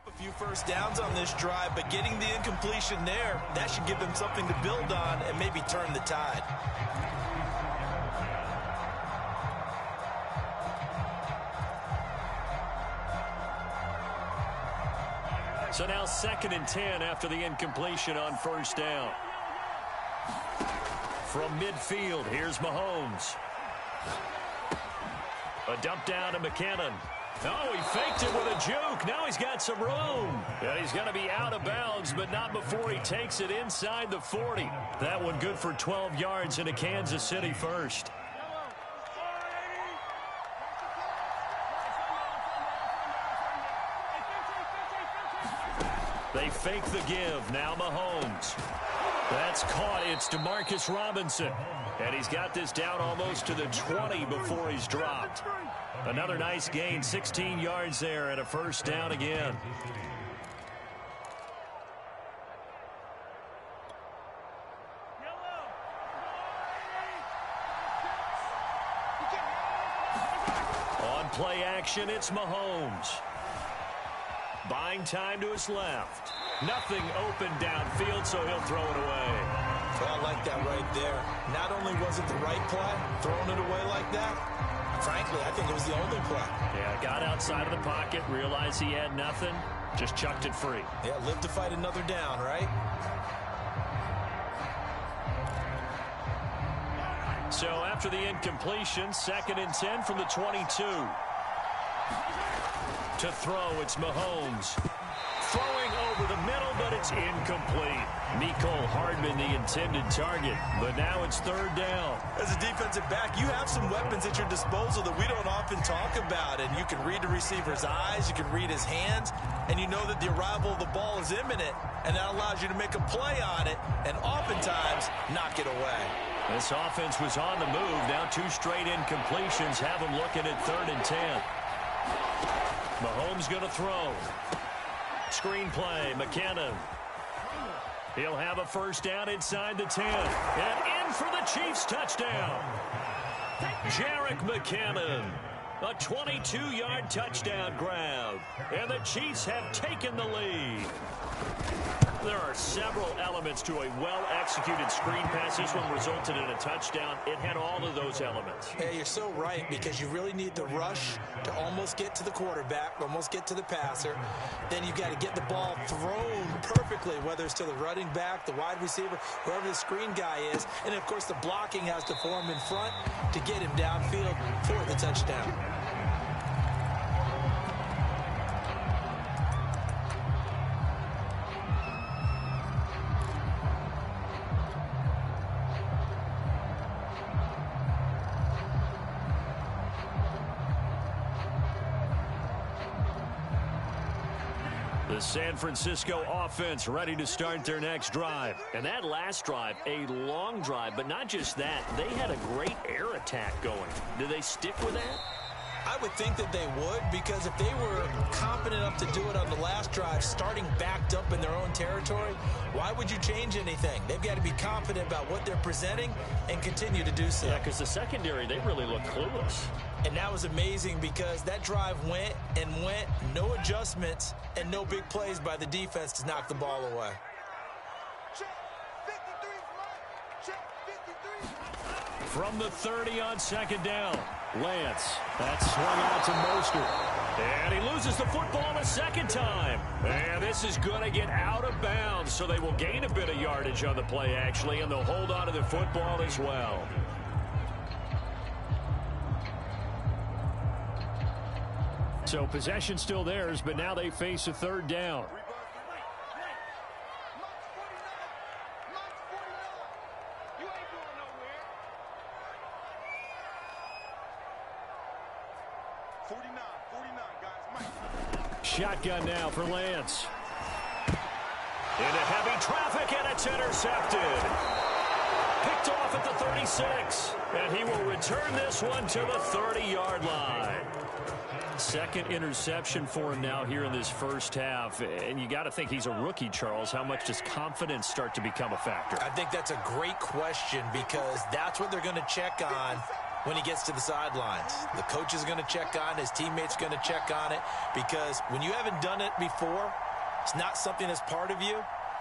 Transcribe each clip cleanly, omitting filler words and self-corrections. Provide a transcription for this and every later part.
A few first downs on this drive, but getting the incompletion there, that should give them something to build on and maybe turn the tide. So now 2nd and 10 after the incompletion on first down. From midfield, here's Mahomes. A dump down to McKinnon. Oh, he faked it with a juke. Now he's got some room. And he's going to be out of bounds, but not before he takes it inside the 40. That one good for 12 yards into Kansas City first. They fake the give. Now Mahomes. That's caught. It's Demarcus Robinson. And he's got this down almost to the 20 before he's dropped. Another nice gain, 16 yards there, and a first down again. On play action, it's Mahomes. Buying time to his left. Nothing open downfield, so he'll throw it away. Well, I like that right there. Not only was it the right play, throwing it away like that, frankly, I think it was the only play. Yeah, got outside of the pocket, realized he had nothing, just chucked it free. Yeah, live to fight another down, right? So after the incompletion, 2nd and 10 from the 22. To throw, it's Mahomes. Throwing over the middle, but it's incomplete. Mecole Hardman, the intended target, but now it's 3rd down. As a defensive back, you have some weapons at your disposal that we don't often talk about, and you can read the receiver's eyes, you can read his hands, and you know that the arrival of the ball is imminent, and that allows you to make a play on it, and oftentimes knock it away. This offense was on the move. Now 2 straight incompletions have them looking at 3rd and 10. Mahomes going to throw. Screen play, McKinnon. He'll have a first down inside the 10. And in for the Chiefs touchdown. Jerick McKinnon. A 22-yard touchdown grab. And the Chiefs have taken the lead. There are several elements to a well-executed screen pass. This one resulted in a touchdown. It had all of those elements. Hey, you're so right, because you really need the rush to almost get to the quarterback, almost get to the passer. Then you've got to get the ball thrown perfectly, whether it's to the running back, the wide receiver, whoever the screen guy is. And, of course, the blocking has to form in front to get him downfield for the touchdown. The San Francisco offense ready to start their next drive. And that last drive, a long drive, but not just that. They had a great air attack going. Do they stick with that? I would think that they would, because if they were confident enough to do it on the last drive, starting backed up in their own territory, why would you change anything? They've got to be confident about what they're presenting and continue to do so. Yeah, because the secondary, they really look clueless. And that was amazing, because that drive went and went, no adjustments and no big plays by the defense to knock the ball away. From the 30 on 2nd down, Lance. That's swung out to Mostert. And he loses the football a second time. And this is going to get out of bounds, so they will gain a bit of yardage on the play, actually, and they'll hold on to the football as well. So possession still theirs, but now they face a 3rd down. Shotgun now for Lance. Into heavy traffic, and it's intercepted. Picked off at the 36. And he will return this one to the 30-yard line. 2nd interception for him now here in this first half. And you got to think he's a rookie, Charles. How much does confidence start to become a factor? I think that's a great question, because that's what they're going to check on when he gets to the sidelines. The coach is going to check on it. His teammates are going to check on it, because when you haven't done it before, it's not something that's part of you.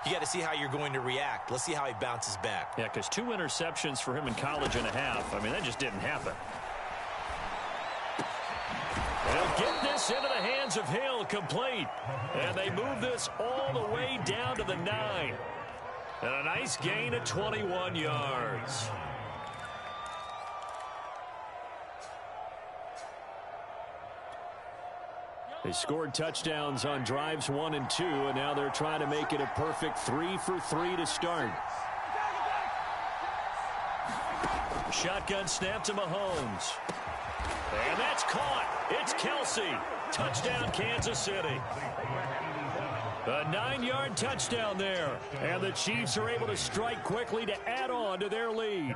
You got to see how you're going to react. Let's see how he bounces back. Yeah, because 2 interceptions for him in college and a half. I mean, that just didn't happen. They'll get this into the hands of Hill, complete. And they move this all the way down to the 9. And a nice gain of 21 yards. They scored touchdowns on drives 1 and 2, and now they're trying to make it a perfect 3 for 3 to start. Shotgun snap to Mahomes. And that's caught. It's Kelsey. Touchdown, Kansas City. A 9-yard touchdown there. And the Chiefs are able to strike quickly to add on to their lead.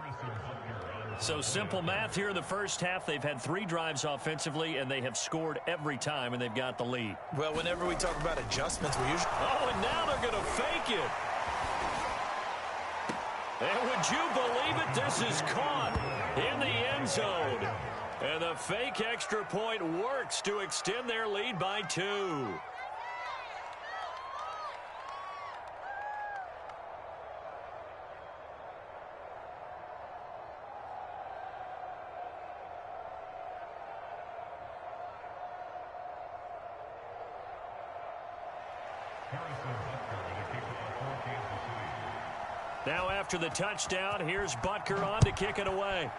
So simple math here in the first half. They've had 3 drives offensively, and they have scored every time, and they've got the lead. Well, whenever we talk about adjustments, we usually... Oh, and now they're going to fake it. And would you believe it? This is caught in the end zone. And the fake extra point works to extend their lead by 2. Now after the touchdown, here's Butker on to kick it away.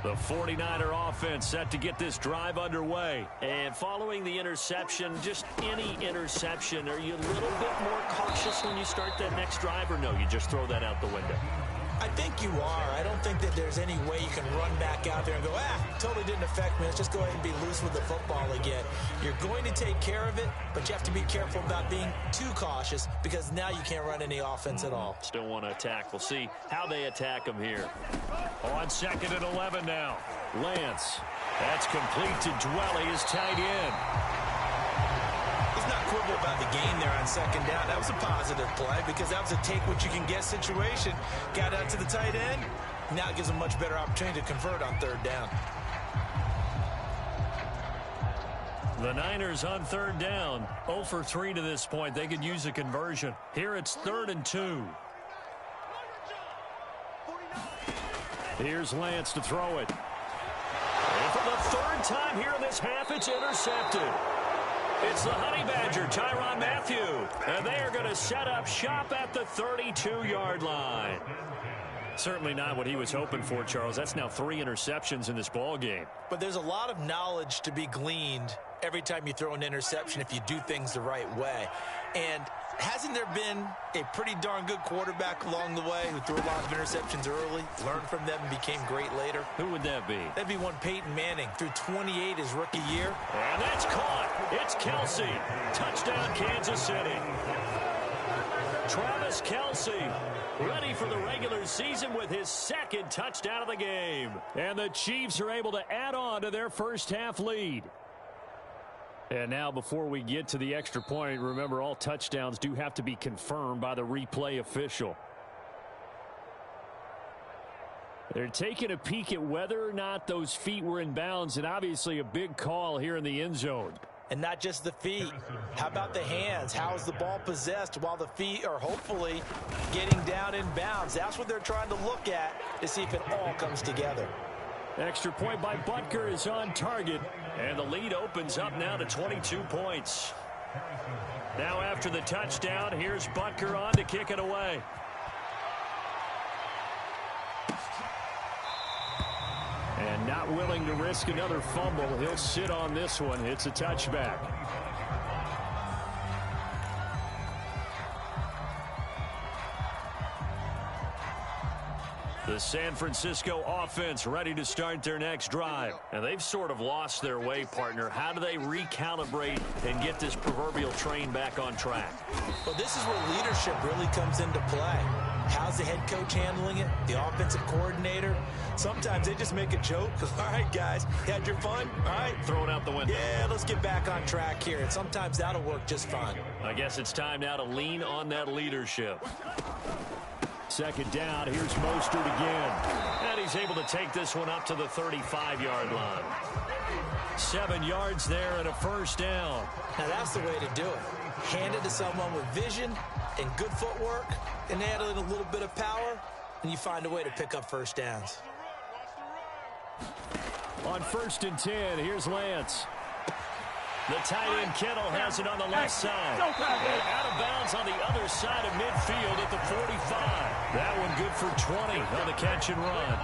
The 49er offense set to get this drive underway. And following the interception, just any interception, are you a little bit more cautious when you start that next drive, or no, you just throw that out the window? I think you are. I don't think that there's any way you can run back out there and go, totally didn't affect me. Let's just go ahead and be loose with the football again. You're going to take care of it, but you have to be careful about being too cautious, because now you can't run any offense at all. Still want to attack. We'll see how they attack him here. On 2nd and 11 now. Lance. That's complete to Dwelly, his tight end. He's not quibble about the gain there on 2nd down. That was a positive play, because that was a take-what-you-can-get situation. Got out to the tight end. Now it gives him a much better opportunity to convert on 3rd down. The Niners on 3rd down. 0 for 3 to this point. They could use a conversion. Here it's 3rd and 2. Here's Lance to throw it. And for the 3rd time here in this half, it's intercepted. It's the Honey Badger, Tyrann Mathieu. And they are going to set up shop at the 32-yard line. Certainly not what he was hoping for, Charles. That's now 3 interceptions in this ball game. But there's a lot of knowledge to be gleaned every time you throw an interception if you do things the right way. And hasn't there been a pretty darn good quarterback along the way who threw a lot of interceptions early, learned from them, and became great later? Who would that be? That'd be one Peyton Manning, threw 28 his rookie year. And that's caught. It's Kelsey. Touchdown, Kansas City. Travis Kelce ready for the regular season with his 2nd touchdown of the game. And the Chiefs are able to add on to their first half lead. And now before we get to the extra point, remember all touchdowns do have to be confirmed by the replay official. They're taking a peek at whether or not those feet were in bounds, and obviously a big call here in the end zone. And not just the feet. How about the hands? How is the ball possessed while the feet are hopefully getting down in bounds? That's what they're trying to look at to see if it all comes together. Extra point by Butker is on target, and the lead opens up now to 22 points. Now after the touchdown, here's Butker on to kick it away. And not willing to risk another fumble. He'll sit on this one. It's a touchback. The San Francisco offense ready to start their next drive. And they've sort of lost their way, partner. How do they recalibrate and get this proverbial train back on track? Well, this is where leadership really comes into play. How's the head coach handling it? The offensive coordinator? Sometimes they just make a joke. All right, guys, you had your fun? All right. Throw it out the window. Yeah, let's get back on track here. And sometimes that'll work just fine. I guess it's time now to lean on that leadership. Second down, here's Mostert again. And he's able to take this one up to the 35-yard line. 7 yards there and a first down. Now that's the way to do it. Hand it to someone with vision and good footwork, and add in a little bit of power, and you find a way to pick up first downs. On 1st and 10, here's Lance. The tight end Kittle has it on the left side. And out of bounds on the other side of midfield at the 45. That one good for 20 on the catch and run.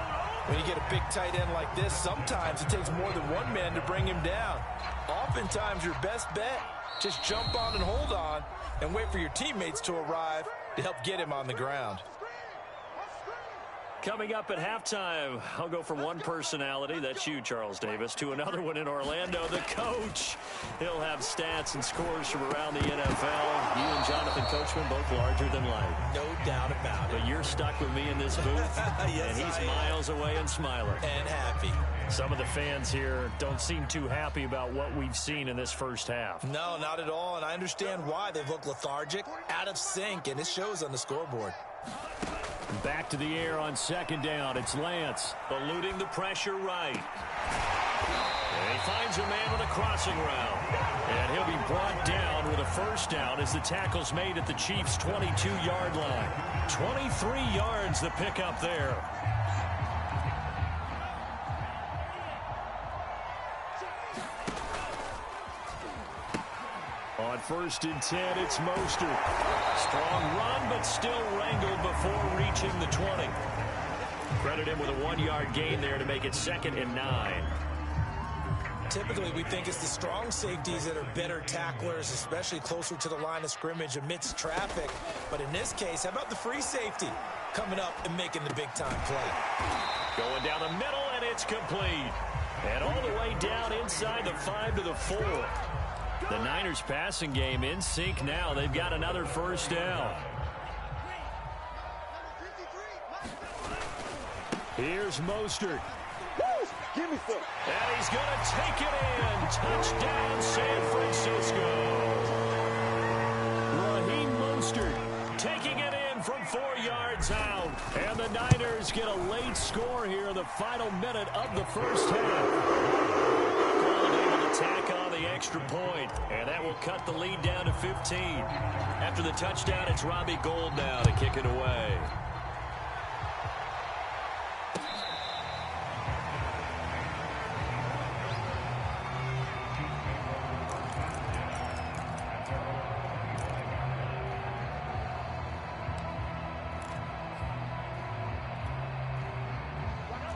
When you get a big tight end like this, sometimes it takes more than one man to bring him down. Oftentimes your best bet, just jump on and hold on and wait for your teammates to arrive to help get him on the ground. Coming up at halftime, I'll go from one personality, that's you, Charles Davis, to another one in Orlando, the coach. He'll have stats and scores from around the NFL. You and Jonathan Coachman, both larger than life. No doubt about it. But you're stuck with me in this booth, yes, and he's miles away and smiling. And happy. Some of the fans here don't seem too happy about what we've seen in this first half. No, not at all, and I understand why. They've looked lethargic, out of sync, and it shows on the scoreboard. Back to the air on second down. It's Lance eluding the pressure right. And he finds a man with a crossing route. And he'll be brought down with a first down as the tackle's made at the Chiefs' 22-yard line. 23 yards the pickup there. On 1st and 10, it's Mostert. Strong run, but still wrangled before reaching the 20. Credit him with a 1-yard gain there to make it 2nd and 9. Typically, we think it's the strong safeties that are better tacklers, especially closer to the line of scrimmage amidst traffic. But in this case, how about the free safety coming up and making the big-time play? Going down the middle, and it's complete. And all the way down inside the 5 to the 4. The Niners passing game in sync now. They've got another first down. Here's Mostert. Woo! Give me some. And he's going to take it in. Touchdown, San Francisco. Raheem Mostert taking it in from 4 yards out. And the Niners get a late score here in the final minute of the first half. Able to tack on the extra point, and that will cut the lead down to 15. After the touchdown, it's Robbie Gould now to kick it away.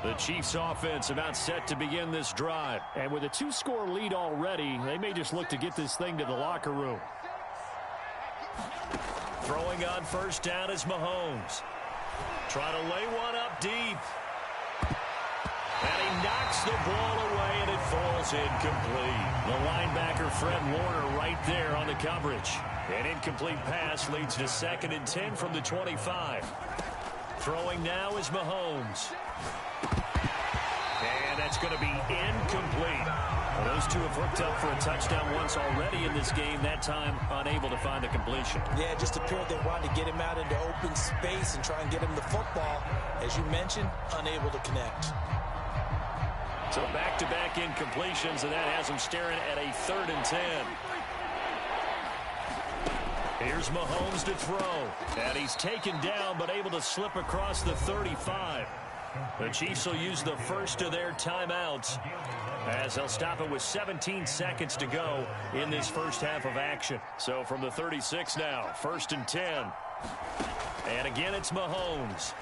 The Chiefs offense about set to begin this drive. And with a 2-score lead already, they may just look to get this thing to the locker room. Throwing on first down is Mahomes. Trying to lay one up deep. And he knocks the ball away, and it falls incomplete. The linebacker, Fred Warner, right there on the coverage. An incomplete pass leads to 2nd and 10 from the 25. Throwing now is Mahomes. And that's going to be incomplete. Well, those two have hooked up for a touchdown once already in this game, that time unable to find the completion. Yeah, just appeared they wanted to get him out into open space and try and get him the football. As you mentioned, unable to connect. So back-to-back incompletions, and that has him staring at a 3rd and 10. Here's Mahomes to throw. And he's taken down, but able to slip across the 35. The Chiefs will use the first of their timeouts as they'll stop it with 17 seconds to go in this first half of action. So from the 36 now, 1st and 10. And again, it's Mahomes.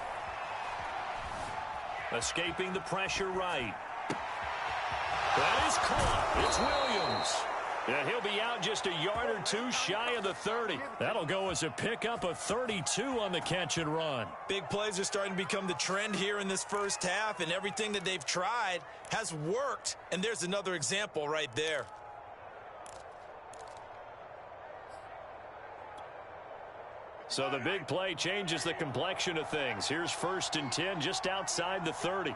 Escaping the pressure right. That is caught. It's Williams. And he'll be out just a yard or two shy of the 30. That'll go as a pickup of 32 on the catch and run. Big plays are starting to become the trend here in this first half, and everything that they've tried has worked. And there's another example right there. So the big play changes the complexion of things. Here's 1st and 10 just outside the 30.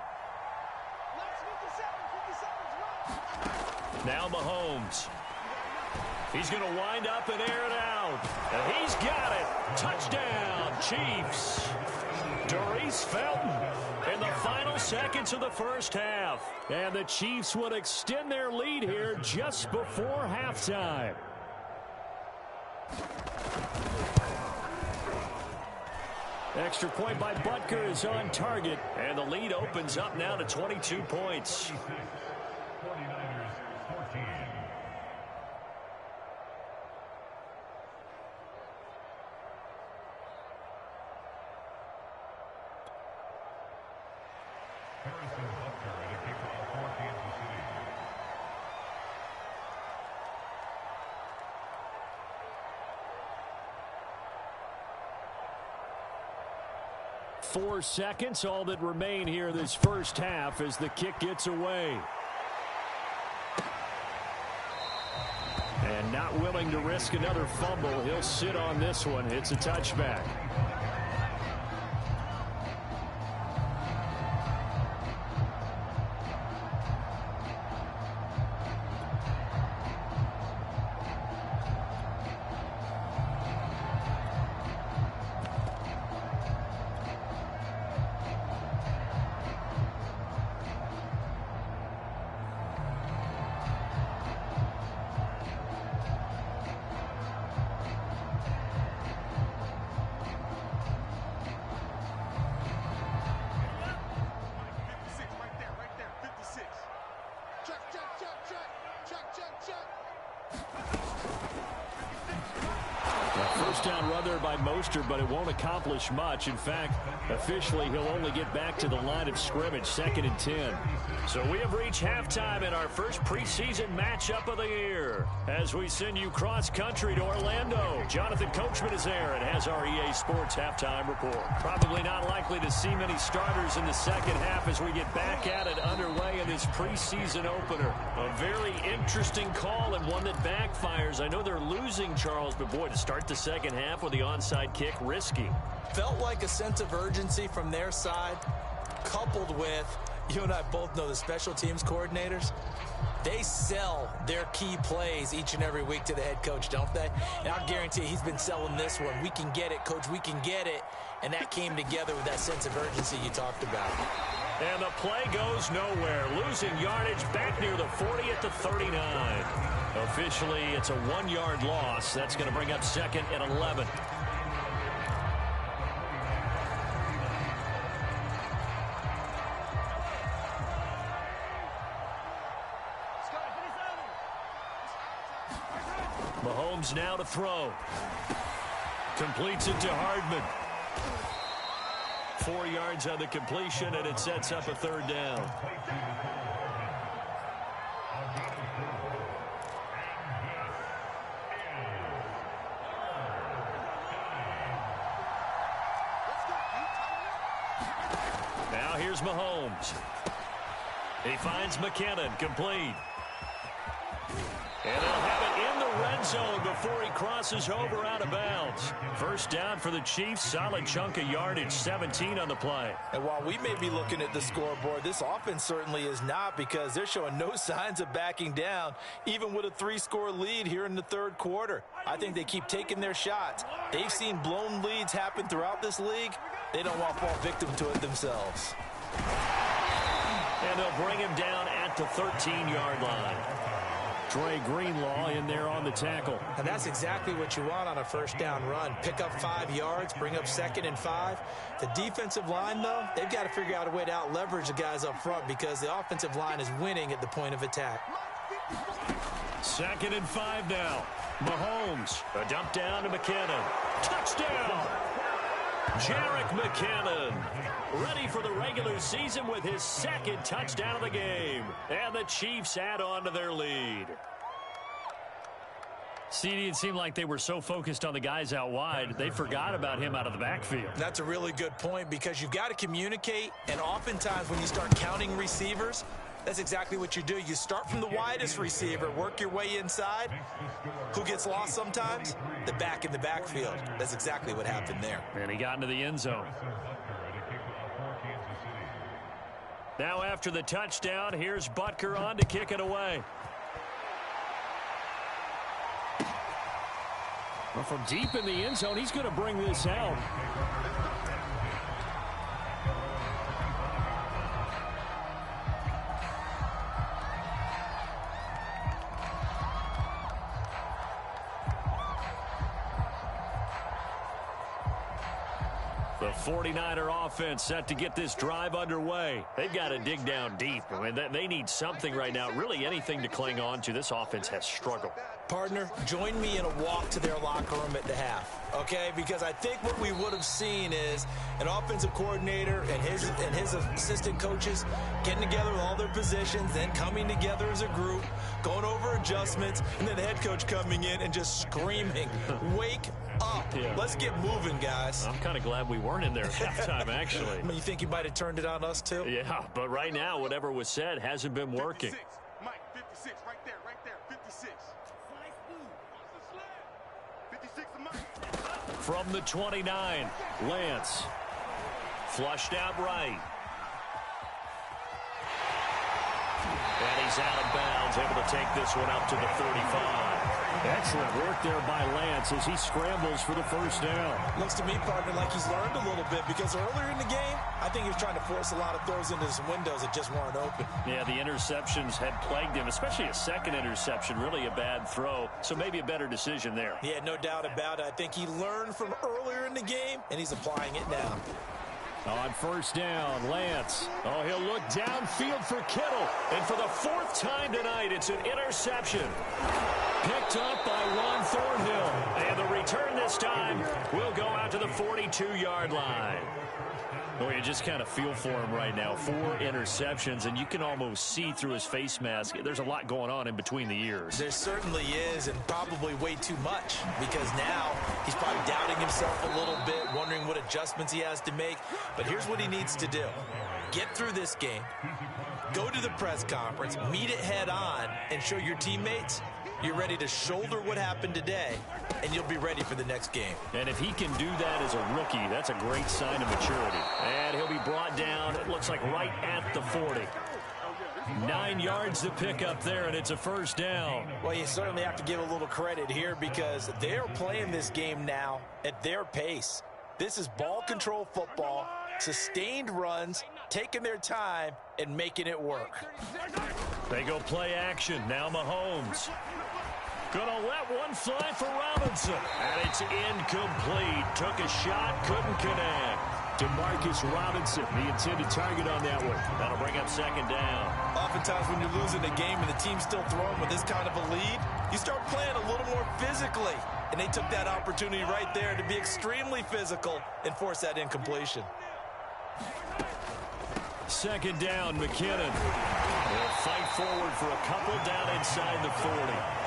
Now Mahomes. He's going to wind up and air it out. And he's got it. Touchdown, Chiefs. Doris Felton in the final seconds of the first half. And the Chiefs would extend their lead here just before halftime. Extra point by Butker is on target. And the lead opens up now to 22 points. Four seconds, all that remain here this first half as the kick gets away. And not willing to risk another fumble, he'll sit on this one. It's a touchback. First down run there by Mostert, but it won't accomplish much. In fact, officially, he'll only get back to the line of scrimmage, 2nd and 10. So we have reached halftime in our first preseason matchup of the year. As we send you cross-country to Orlando, Jonathan Coachman is there and has our EA Sports halftime report. Probably not likely to see many starters in the second half as we get back at it underway in this preseason opener. A very interesting call and one that backfires. I know they're losing, Charles, but boy, to start the second half with the onside kick, risky. Felt like a sense of urgency from their side, coupled with, you and I both know the special teams coordinators, they sell their key plays each and every week to the head coach, don't they? And I'll guarantee he's been selling this one. We can get it, coach, we can get it. And that came together with that sense of urgency you talked about. And the play goes nowhere. Losing yardage back near the 40 at the 39. Officially, it's a 1-yard loss. That's going to bring up 2nd and 11. Mahomes now to throw. Completes it to Hardman. 4 yards on the completion, and it sets up a 3rd down. Now here's Mahomes. He finds McKinnon, complete. And they'll have it in the red zone before he crosses over out of bounds. First down for the Chiefs. Solid chunk of yardage, 17 on the play. And while we may be looking at the scoreboard, this offense certainly is not, because they're showing no signs of backing down, even with a 3-score lead here in the 3rd quarter. I think they keep taking their shots. They've seen blown leads happen throughout this league. They don't want to fall victim to it themselves. And they'll bring him down at the 13-yard line. Trey Greenlaw in there on the tackle. And that's exactly what you want on a first down run. Pick up 5 yards, bring up 2nd and 5. The defensive line, though, they've got to figure out a way to out-leverage the guys up front, because the offensive line is winning at the point of attack. 2nd and 5 now. Mahomes, a dump down to McKinnon. Touchdown! Jerick McKinnon, ready for the regular season with his 2nd touchdown of the game. And the Chiefs add on to their lead. CD, it seemed like they were so focused on the guys out wide, they forgot about him out of the backfield. That's a really good point because you've got to communicate, and oftentimes when you start counting receivers, that's exactly what you do. You start from the widest receiver, work your way inside. Who gets lost sometimes? The back in the backfield. That's exactly what happened there. And he got into the end zone. Now after the touchdown, here's Butker on to kick it away. Well, from deep in the end zone, he's going to bring this out. The 49er offense set to get this drive underway. They've got to dig down deep. I mean, they need something right now, really anything to cling on to. This offense has struggled. Partner, join me in a walk to their locker room at the half, okay? Because I think what we would have seen is an offensive coordinator and his assistant coaches getting together with all their positions, then coming together as a group, going over adjustments, and then the head coach coming in and just screaming, wake up. Yeah. Let's get moving, guys. I'm kind of glad we weren't in there at halftime, actually. I mean, you think you might have turned it on us, too? Yeah, but right now, whatever was said hasn't been working. 56. Mike, 56, right there, 56. 56 to Mike. From the 29, Lance. Flushed out right. And he's out of bounds, able to take this one up to the 35. Excellent work there by Lance as he scrambles for the first down. Looks to me, partner, like he's learned a little bit because earlier in the game, I think he was trying to force a lot of throws into some windows that just weren't open. Yeah, the interceptions had plagued him, especially a second interception, really a bad throw. So maybe a better decision there. Yeah, no doubt about it. I think he learned from earlier in the game, and he's applying it now. On first down, Lance. Oh, he'll look downfield for Kittle. And for the fourth time tonight, it's an interception. Picked up by Juan Thornhill. And the return this time will go out to the 42-yard line. Oh, you just kind of feel for him right now. 4 interceptions, and you can almost see through his face mask. There's a lot going on in between the ears. There certainly is, and probably way too much, because now he's probably doubting himself a little bit, wondering what adjustments he has to make. But here's what he needs to do. Get through this game, go to the press conference, meet it head on, and show your teammates you're ready to shoulder what happened today, and you'll be ready for the next game. And if he can do that as a rookie, that's a great sign of maturity. And he'll be brought down, it looks like right at the 40. 9 yards to pick up there, and it's a first down. Well, you certainly have to give a little credit here because they're playing this game now at their pace. This is ball control football, sustained runs, taking their time, and making it work. They go play action. Now Mahomes. Gonna let one fly for Robinson. And it's incomplete. Took a shot, couldn't connect. DeMarcus Robinson, the intended target on that one. That'll bring up second down. Oftentimes when you're losing a game and the team's still throwing with this kind of a lead, you start playing a little more physically. And they took that opportunity right there to be extremely physical and force that incompletion. Second down, McKinnon. They'll fight forward for a couple down inside the 40.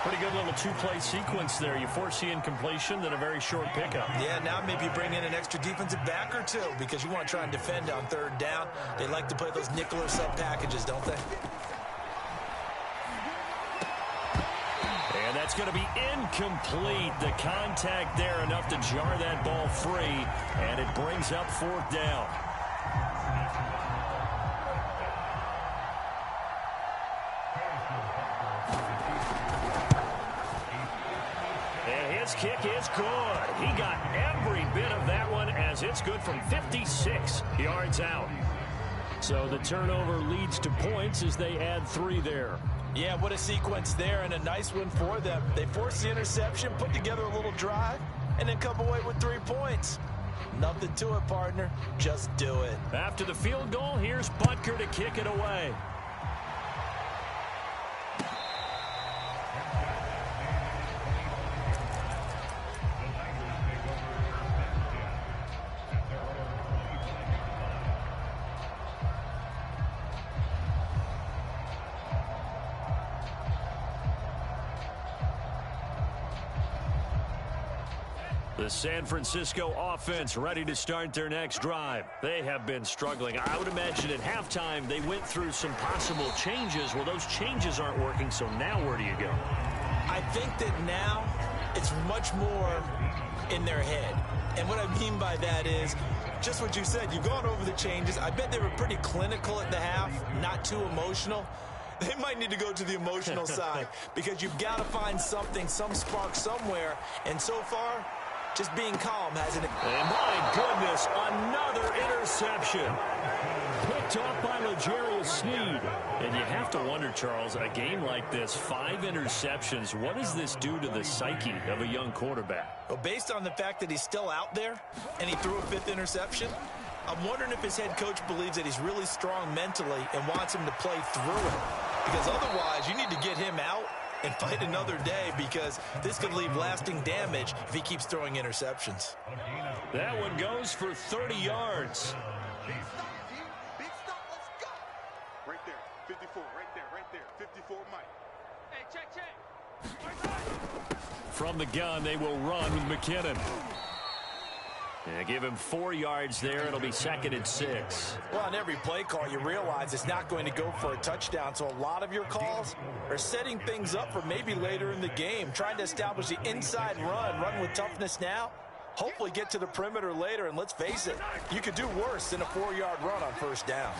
Pretty good little two-play sequence there. You force the incompletion, then a very short pickup. Yeah, now maybe bring in an extra defensive back or two because you want to try and defend on third down. They like to play those nickel or sub packages, don't they? And that's going to be incomplete. The contact there enough to jar that ball free, and it brings up fourth down. His kick is good. He got every bit of that one as it's good from 56 yards out. So the turnover leads to points as they add 3 there. Yeah, what a sequence there and a nice one for them. They forced the interception, put together a little drive, and then come away with 3 points. Nothing to it, partner. Just do it. After the field goal, here's Butker to kick it away. The San Francisco offense ready to start their next drive. They have been struggling. I would imagine at halftime they went through some possible changes. Well, those changes aren't working, so now where do you go? I think that now it's much more in their head. And what I mean by that is just what you said. You've gone over the changes. I bet they were pretty clinical at the half, not too emotional. They might need to go to the emotional side because you've got to find something, some spark somewhere. And so far, just being calm hasn't. And my goodness, another interception. Picked off by L'Jarius Sneed. And you have to wonder, Charles, a game like this, 5 interceptions, what does this do to the psyche of a young quarterback? Well, based on the fact that he's still out there and he threw a 5th interception, I'm wondering if his head coach believes that he's really strong mentally and wants him to play through it. Because otherwise, you need to get him out and fight another day because this could leave lasting damage if he keeps throwing interceptions. That one goes for 30 yards. Big stop, let's go. Right there, 54, right there, 54 Mike. Hey, check. From the gun, they will run with McKinnon. And give him 4 yards there. It'll be 2nd and 6. Well, on every play call, you realize it's not going to go for a touchdown. So a lot of your calls are setting things up for maybe later in the game, trying to establish the inside run with toughness now. Hopefully get to the perimeter later. And let's face it, you could do worse than a 4-yard run on 1st down.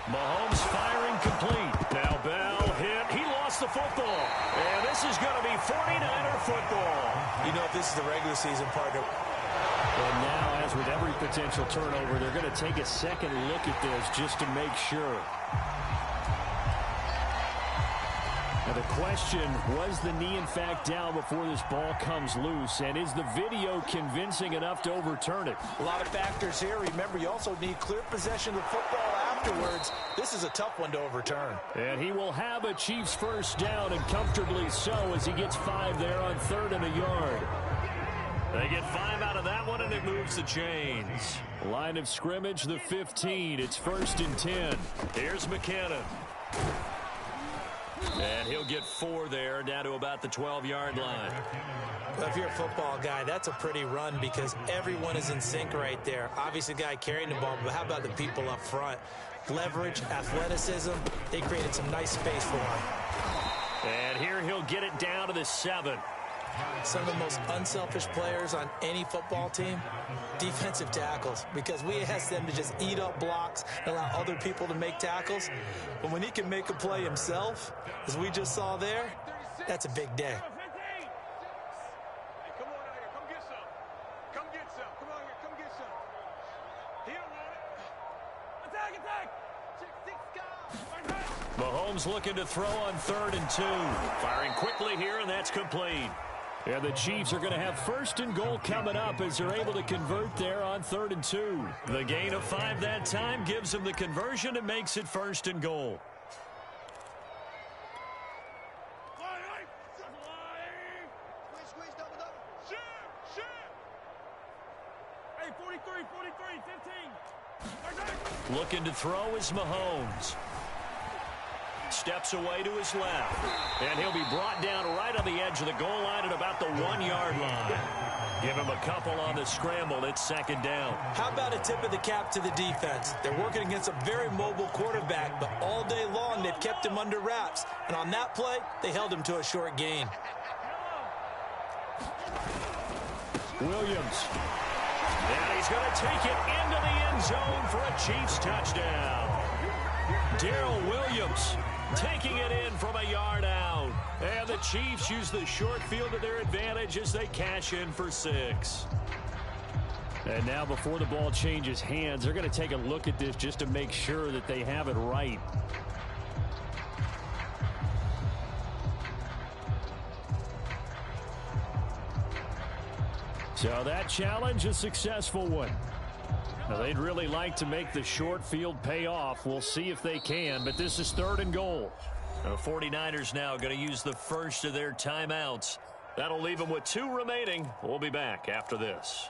Mahomes firing complete. Now Bell hit. He lost the football. And this is going to be 49er football. You know, if this is the regular season partner. And now, as with every potential turnover, they're going to take a second look at this just to make sure. Now the question, was the knee in fact down before this ball comes loose? And is the video convincing enough to overturn it? A lot of factors here. Remember, you also need clear possession of the football afterwards. This is a tough one to overturn. And he will have a Chiefs 1st down, and comfortably so, as he gets 5 there on 3rd and a yard. They get 5 out of that one, and it moves the chains. Line of scrimmage, the 15. It's 1st and 10. Here's McKinnon. And he'll get 4 there, down to about the 12-yard line. Well, if you're a football guy, that's a pretty run because everyone is in sync right there. Obviously, the guy carrying the ball, but how about the people up front? Leverage, athleticism, they created some nice space for him. And here he'll get it down to the 7. Some of the most unselfish players on any football team, defensive tackles, because we ask them to just eat up blocks and allow other people to make tackles. But when he can make a play himself, as we just saw there, that's a big day. Come on out here, come get some. Come get some. Come on here, come get some. He don't want it. Attack. 6 guys. Mahomes looking to throw on 3rd and 2. Firing quickly here, and that's complete. And the Chiefs are going to have 1st and goal coming up as they're able to convert there on 3rd and 2. The gain of 5 that time gives them the conversion and makes it 1st and goal. Hey, 43, 15. Looking to throw is Mahomes. Steps away to his left. And he'll be brought down right on the edge of the goal line at about the 1-yard line. Give him a couple on the scramble. It's 2nd down. How about a tip of the cap to the defense? They're working against a very mobile quarterback, but all day long they've kept him under wraps. And on that play, they held him to a short gain. Williams. And he's going to take it into the end zone for a Chiefs touchdown. Darrell Williams taking it in from a yard out. And the Chiefs use the short field to their advantage as they cash in for 6. And now before the ball changes hands, they're going to take a look at this just to make sure that they have it right. So that challenge, a successful one. Now, they'd really like to make the short field pay off. We'll see if they can, but this is 3rd and goal. The 49ers now going to use the first of their timeouts. That'll leave them with 2 remaining. We'll be back after this.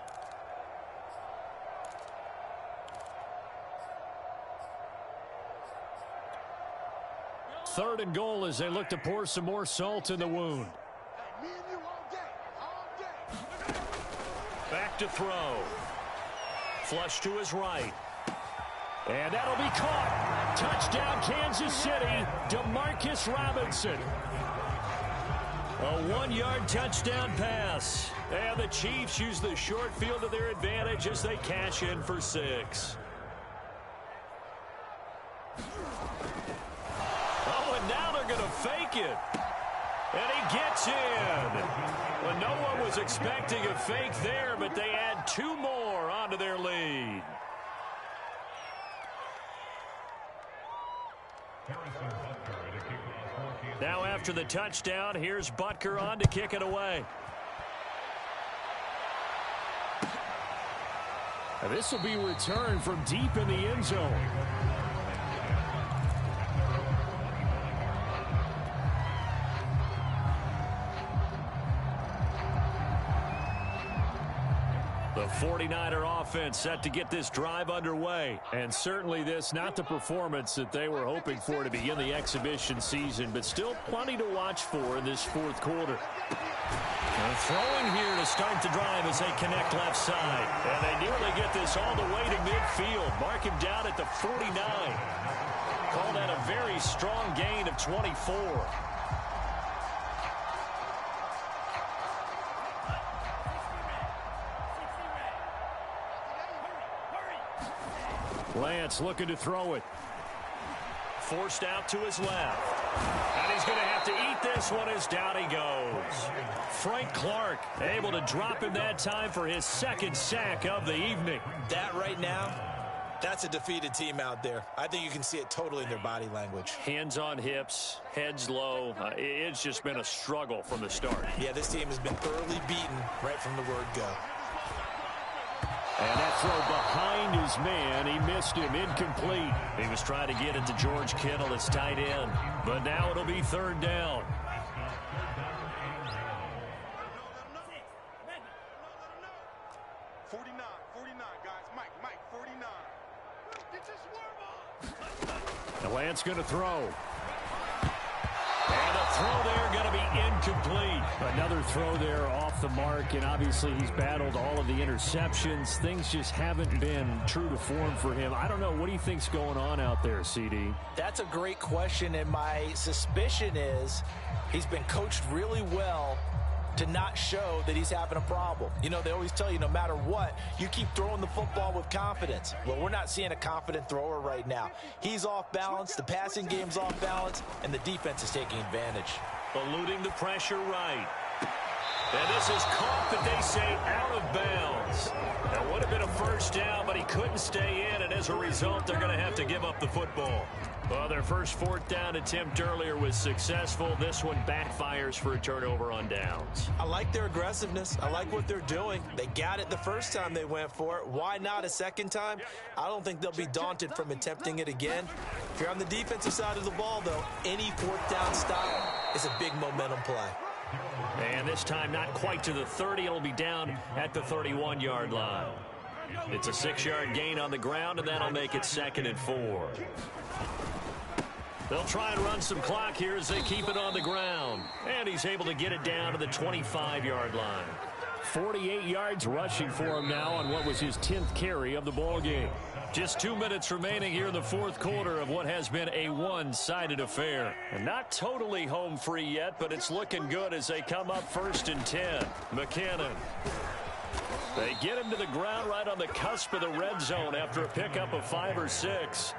3rd and goal as they look to pour some more salt in the wound. Me and you all day, all day. back to throw. Flush to his right. And that'll be caught. Touchdown, Kansas City. DeMarcus Robinson. A 1-yard touchdown pass. And the Chiefs use the short field to their advantage as they cash in for 6. Oh, and now they're going to fake it. And he gets in. Well, no one was expecting a fake there, but they add 2 more onto their lead. Now after the touchdown, here's Butker on to kick it away. Now this will be returned from deep in the end zone. The 49er offense set to get this drive underway. And certainly this, not the performance that they were hoping for to begin the exhibition season, but still plenty to watch for in this fourth quarter. Throwing here to start the drive as they connect left side. And they nearly get this all the way to midfield. Mark him down at the 49. Call that a very strong gain of 24. Lance looking to throw it. Forced out to his left. And he's going to have to eat this one as down he goes. Frank Clark able to drop him that time for his 2nd sack of the evening. That right now, that's a defeated team out there. I think you can see it totally in their body language. Hands on hips, heads low. It's just been a struggle from the start. Yeah, this team has been thoroughly beaten right from the word go. And that throw behind his man, he missed him, incomplete. He was trying to get it to George Kittle, his tight end. But now it'll be 3rd down. The Lance going to throw. And a throw there going to be incomplete. Another throw there off the mark, and obviously he's battled all of the interceptions. Things just haven't been true to form for him. I don't know. What do you think's going on out there, CD? That's a great question, and my suspicion is he's been coached really well to not show that he's having a problem. You know, they always tell you no matter what, you keep throwing the football with confidence. Well, we're not seeing a confident thrower right now. He's off balance, the passing game's off balance, and the defense is taking advantage. Eluding the pressure right. And this is caught, but they say out of bounds. That would have been a 1st down, but he couldn't stay in, and as a result, they're going to have to give up the football. Well, their first 4th down attempt earlier was successful. This one backfires for a turnover on downs. I like their aggressiveness. I like what they're doing. They got it the first time they went for it. Why not a 2nd time? I don't think they'll be daunted from attempting it again. If you're on the defensive side of the ball, though, any 4th down stop is a big momentum play. And this time not quite to the 30. It'll be down at the 31-yard line. It's a 6-yard gain on the ground, and that'll make it 2nd and 4. They'll try and run some clock here as they keep it on the ground. And he's able to get it down to the 25-yard line. 48 yards rushing for him now on what was his 10th carry of the ball game. Just 2 minutes remaining here in the fourth quarter of what has been a one-sided affair. And not totally home free yet, but it's looking good as they come up 1st and 10. McKinnon. They get him to the ground right on the cusp of the red zone after a pickup of 5 or 6.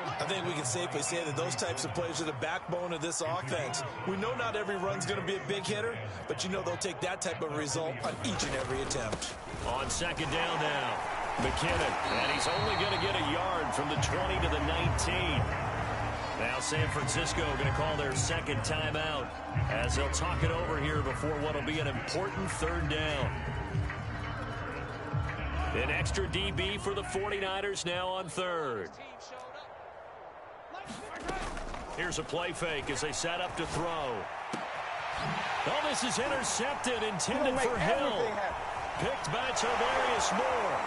I think we can safely say that those types of plays are the backbone of this offense. We know not every run's going to be a big hitter, but you know they'll take that type of result on each and every attempt. On 2nd down now, McKinnon, and he's only going to get a yard from the 20 to the 19. Now San Francisco going to call their 2nd timeout as they'll talk it over here before what will be an important 3rd down. An extra DB for the 49ers now on 3rd. Here's a play fake as they set up to throw. Oh, this is intercepted, intended for Hill. Picked by Tavarius Moore.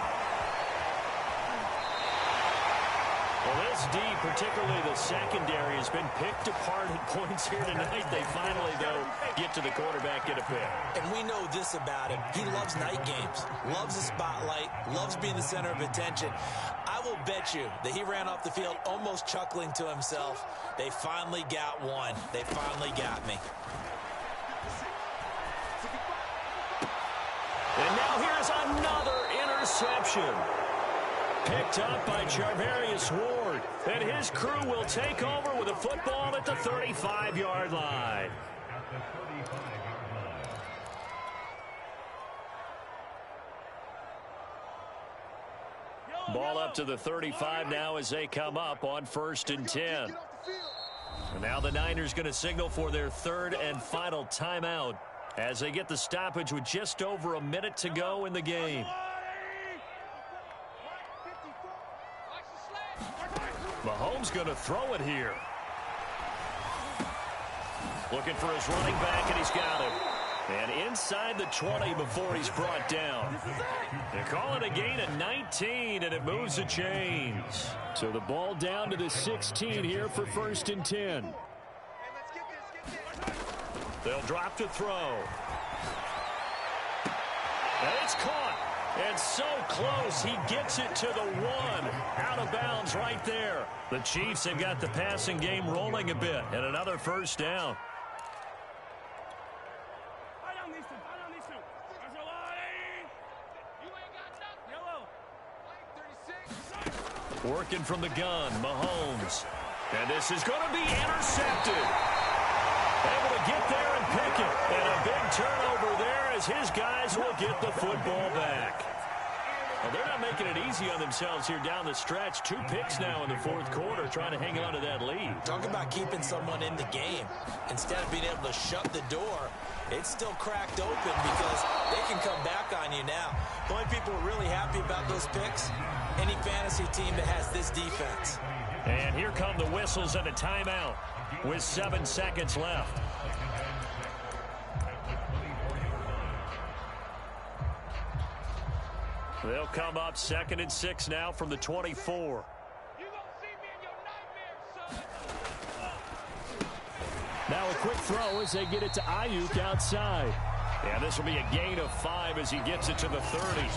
Well, this deep, particularly the secondary, has been picked apart at points here tonight. They finally, though, get to the quarterback, get a pick. And we know this about him. He loves night games, loves the spotlight, loves being the center of attention. I will bet you that he ran off the field almost chuckling to himself. They finally got one. They finally got me. And now here's another interception. Picked up by Charvarius Ward. And his crew will take over with a football at the 35-yard line. Ball up to the 35 now as they come up on 1st and 10. And now the Niners going to signal for their third and final timeout as they get the stoppage with just over a minute to go in the game. Mahomes going to throw it here. Looking for his running back, and he's got him. And inside the 20 before he's brought down. They call it a gain of 19, and it moves the chains. So the ball down to the 16 here for 1st and 10. They'll drop to throw. And it's caught. And so close, he gets it to the 1. Out of bounds right there. The Chiefs have got the passing game rolling a bit. And another first down. Working from the gun, Mahomes. And this is going to be intercepted. Able to get there and pick it. And a big turnover there as his guys will get the football back. Well, they're not making it easy on themselves here down the stretch. 2 picks now in the 4th quarter trying to hang on to that lead. Talk about keeping someone in the game. Instead of being able to shut the door, it's still cracked open because they can come back on you now. The only people who are really happy about those picks, any fantasy team that has this defense. And here come the whistles and a timeout with 7 seconds left. They'll come up 2nd and 6 now from the 24. Now a quick throw as they get it to Ayuk outside. Yeah, this will be a gain of 5 as he gets it to the 30.